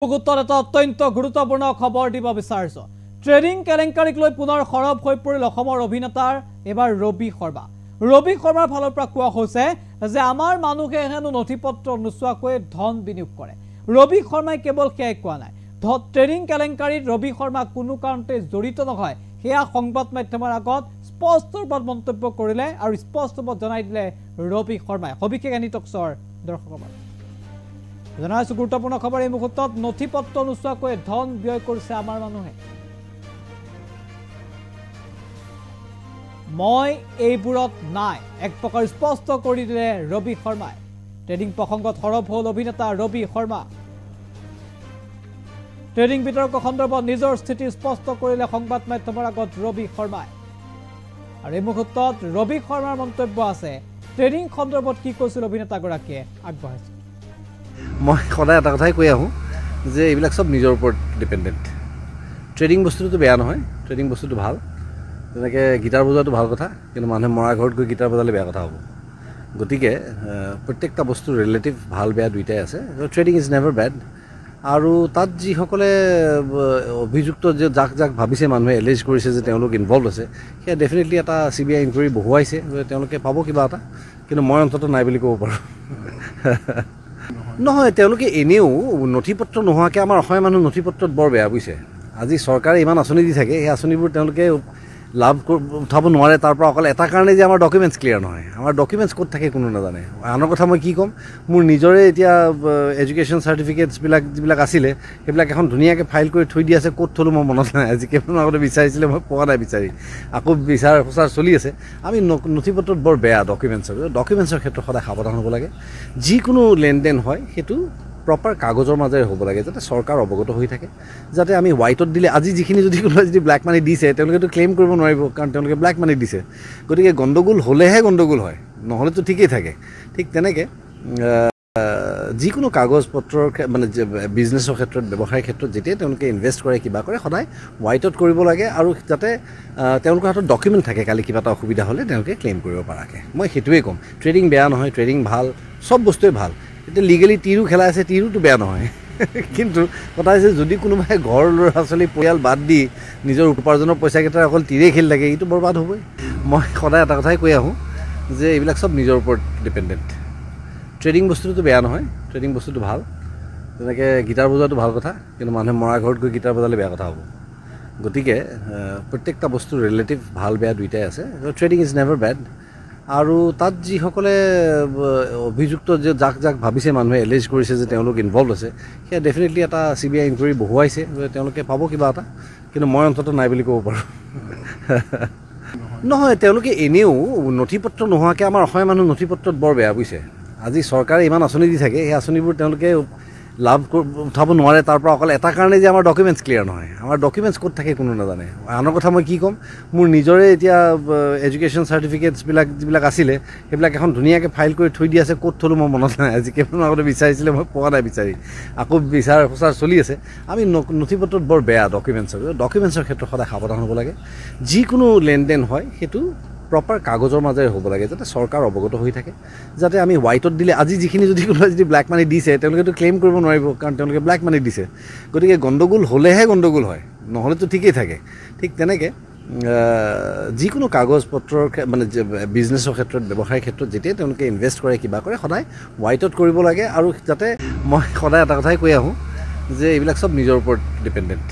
গুৰুত্বত এটা অত্যন্ত গুৰুত্বপূৰ্ণ খবৰ দিব বিচাৰিছো। ট্ৰেডিং কেলেংকাৰীক লৈ পুনৰ খৰব হৈ পৰিল অসমৰ অভিনেতাৰ এবাৰ ৰবি শৰ্মা। ৰবি শৰ্মাৰ ফালৰ পৰা কোৱা হৈছে যে আমাৰ মানুহে হেনো নথিপত্ৰ নোচোৱাকৈ ধন বিনিয়োগ কৰে। ৰবি শৰ্মাই কেৱল সেয়াই কোৱা নাই, ট্ৰেডিং কেলেংকাৰীত ৰবি শৰ্মা কোনো কাৰণতে জড়িত নহয় সেয়া সংবাদ মাধ্যমৰ আগত স্পষ্ট ৰূপত মন্তব্য কৰিলে আৰু স্পষ্ট ৰূপত জনাই দিলে ৰবি শৰ্মাই। সবিশেষ এনি টকছৰ দৰ্শকৰ জানাইছো গুৰুত্বপূৰ্ণ খবৰ এই মুহূৰ্তত নথিপত্ৰ নোচোৱাকৈ ধন ব্যয় কৰিছে আমাৰ মানুহে। মই এইবোৰত নাই এক প্ৰকাৰ স্পষ্ট কৰি দিলে ৰবি শৰ্মাই। ট্ৰেডিং প্ৰসংগত সৰব হ'ল অভিনেতা ৰবি শৰ্মা। ট্ৰেডিং বিতৰ্ক সন্দৰ্ভত নিজৰ স্থিতি স্পষ্ট কৰিলে সংবাদ মাধ্যমৰ আগত ৰবি শৰ্মাই। আৰু এই মুহূৰ্তত ৰবি শৰ্মাৰ মন্তব্য আছে, ট্ৰেডিং সন্দৰ্ভত কি কৈছিল অভিনেতাগৰাকীয়ে আগবঢ়াইছে। মই সদায় এটা কথাই কৈ আহোঁ যে এইবিলাক চব নিজৰ ওপৰত ডিপেণ্ডেণ্ট। ট্ৰেডিং বস্তুটো বেয়া নহয়, ট্ৰেডিং বস্তুটো ভাল। যেনেকৈ গীটাৰ বজোৱাটো ভাল কথা, কিন্তু মানুহে মৰা ঘৰত গৈ গীটাৰ বজালে বেয়া কথা হ'ব। গতিকে প্ৰত্যেকটা বস্তু ৰিলেটিভ ভাল বেয়া দুইটাই আছে। Trading is never bed. আৰু তাত যিসকলে অভিযুক্ত যে যাক যাক ভাবিছে মানুহে এলেজ কৰিছে যে তেওঁলোক ইনভলভ আছে, সেয়া ডেফিনেটলি এটা CBI ইনকুৱাৰী বহুৱাইছে, তেওঁলোকে পাব কিবা এটা, কিন্তু মই অন্ততঃ নাই বুলি ক'ব পাৰোঁ। নহয়, তেওঁলোকে এনেও নথিপত্ৰ নোহোৱাকৈ আমাৰ অসমীয়া মানুহ নথিপত্ৰত বৰ বেয়া বুজিছে। আজি চৰকাৰে ইমান আঁচনি দি থাকে, সেই আঁচনিবোৰ তেওঁলোকে লাভ উঠাব নোৱাৰে। তাৰ পৰা অকল এটা কাৰণেই যে আমাৰ ডকুমেণ্টছ ক্লিয়াৰ নহয়। আমাৰ ডকুমেণ্টছ ক'ত থাকে কোনো নাজানে। আনৰ কথা মই কি ক'ম, মোৰ নিজৰে এতিয়া এডুকেশ্যন চাৰ্টিফিকেটছবিলাক যিবিলাক আছিলে সেইবিলাক এখন ধুনীয়াকৈ ফাইল কৰি থৈ দি আছে, ক'ত থ'লোঁ মই মনত নাই। আজি কেইদিনমান আগতে বিচাৰিছিলে, মই পোৱা নাই বিচাৰি, আকৌ বিচাৰ খোচাৰ চলি আছে। আমি নথিপত্ৰত বৰ বেয়া ডকুমেণ্টছৰ ক্ষেত্ৰত সদায় সাৱধান হ'ব লাগে। যিকোনো লেনদেন হয় সেইটো প্ৰপাৰ কাগজৰ মাজেৰে হ'ব লাগে, যাতে চৰকাৰ অৱগত হৈ থাকে, যাতে আমি হোৱাইটত দিলে আজি যিখিনি যদি কোনোবাই যদি ব্লেক মানি দিছে তেওঁলোকেতো ক্লেইম কৰিব নোৱাৰিব, কাৰণ তেওঁলোকে ব্লেক মানি দিছে। গতিকে গণ্ডগোল হ'লেহে গণ্ডগোল হয়, নহ'লেতো ঠিকেই থাকে। ঠিক তেনেকৈ যিকোনো কাগজ পত্ৰৰ মানে বিজনেছৰ ক্ষেত্ৰত, ব্যৱসায়ৰ ক্ষেত্ৰত যেতিয়াই তেওঁলোকে ইনভেষ্ট কৰে, কিবা কৰে, সদায় হোৱাইটত কৰিব লাগে, আৰু যাতে তেওঁলোকৰ হাতত ডকুমেণ্ট থাকে, কালি কিবা এটা অসুবিধা হ'লে তেওঁলোকে ক্লেইম কৰিব পৰাকৈ। মই সেইটোৱে ক'ম, ট্ৰেডিং বেয়া নহয়, ট্ৰেডিং ভাল, চব বস্তুৱে ভাল। এতিয়া লিগেলি টিৰো খেলাই আছে, টিৰোটো বেয়া নহয়। কিন্তু কথা হৈছে, যদি কোনোবাই ঘৰ ল'ৰা ছোৱালী পৰিয়াল বাদ দি নিজৰ উপাৰ্জনৰ পইচাকেইটা অকল টিৰেই খেলি থাকে, এইটো বৰবাদ হ'বই। মই সদায় এটা কথাই কৈ আহোঁ যে এইবিলাক চব নিজৰ ওপৰত ডিপেণ্ডেণ্ট। ট্ৰেডিং বস্তুটো বেয়া নহয়, ট্ৰেডিং বস্তুটো ভাল। যেনেকৈ গীটাৰ বজোৱাটো ভাল কথা, কিন্তু মানুহে মৰা ঘৰত গৈ গীটাৰ বজালে বেয়া কথা হ'ব। গতিকে প্ৰত্যেকটা বস্তু ৰিলেটিভ ভাল বেয়া দুইটাই আছে। Trading is never bed. আৰু তাত যিসকলে অভিযুক্ত যে যাক যাক ভাবিছে মানুহে এলেজ কৰিছে যে তেওঁলোক ইনভলভ আছে, সেয়া ডেফিনেটলি এটা CBI ইনকুৱাৰী বহুৱাইছে, তেওঁলোকে পাব কিবা এটা, কিন্তু মই অন্ততঃ নাই বুলি ক'ব পাৰোঁ। নহয়, তেওঁলোকে এনেও নথিপত্ৰ নোহোৱাকৈ আমাৰ অসমীয়া মানুহ নথিপত্ৰত বৰ বেয়া বুজিছে। আজি চৰকাৰে ইমান আঁচনি দি থাকে, সেই আঁচনিবোৰ তেওঁলোকে লাভ উঠাব নোৱাৰে। তাৰ পৰা অকল এটা কাৰণেই যে আমাৰ ডকুমেণ্টছ ক্লিয়াৰ নহয়। আমাৰ ডকুমেণ্টছ ক'ত থাকে কোনো নাজানে। আনৰ কথা মই কি ক'ম, মোৰ নিজৰে এতিয়া এডুকেশ্যন চাৰ্টিফিকেটছবিলাক যিবিলাক আছিলে সেইবিলাক এখন ধুনীয়াকৈ ফাইল কৰি থৈ দি আছে, ক'ত থ'লোঁ মই মনত নাই। আজি কেইদিনমান আগতে বিচাৰিছিলে, মই পোৱা নাই বিচাৰি, আকৌ বিচাৰ খোচাৰ চলি আছে। আমি নথিপত্ৰত বৰ বেয়া ডকুমেণ্টছৰ ক্ষেত্ৰত সদায় সাৱধান হ'ব লাগে। যিকোনো লেনদেন হয় সেইটো প্ৰপাৰ কাগজৰ মাজেৰে হ'ব লাগে, যাতে চৰকাৰ অৱগত হৈ থাকে, যাতে আমি হোৱাইটত দিলে আজি যিখিনি যদি কোনোবাই যদি ব্লেক মানি দিছে তেওঁলোকেতো ক্লেইম কৰিব নোৱাৰিব, কাৰণ তেওঁলোকে ব্লেক মানি দিছে। গতিকে গণ্ডগোল হ'লেহে গণ্ডগোল হয়, নহ'লেতো ঠিকেই থাকে। ঠিক তেনেকৈ যিকোনো কাগজ পত্ৰৰ মানে বিজনেছৰ ক্ষেত্ৰত, ব্যৱসায়ৰ ক্ষেত্ৰত যেতিয়াই তেওঁলোকে ইনভেষ্ট কৰে, কিবা কৰে, সদায় হোৱাইটত কৰিব লাগে, আৰু যাতে মই সদায় এটা কথাই কৈ আহোঁ যে এইবিলাক চব নিজৰ ওপৰত ডিপেণ্ডেণ্ট।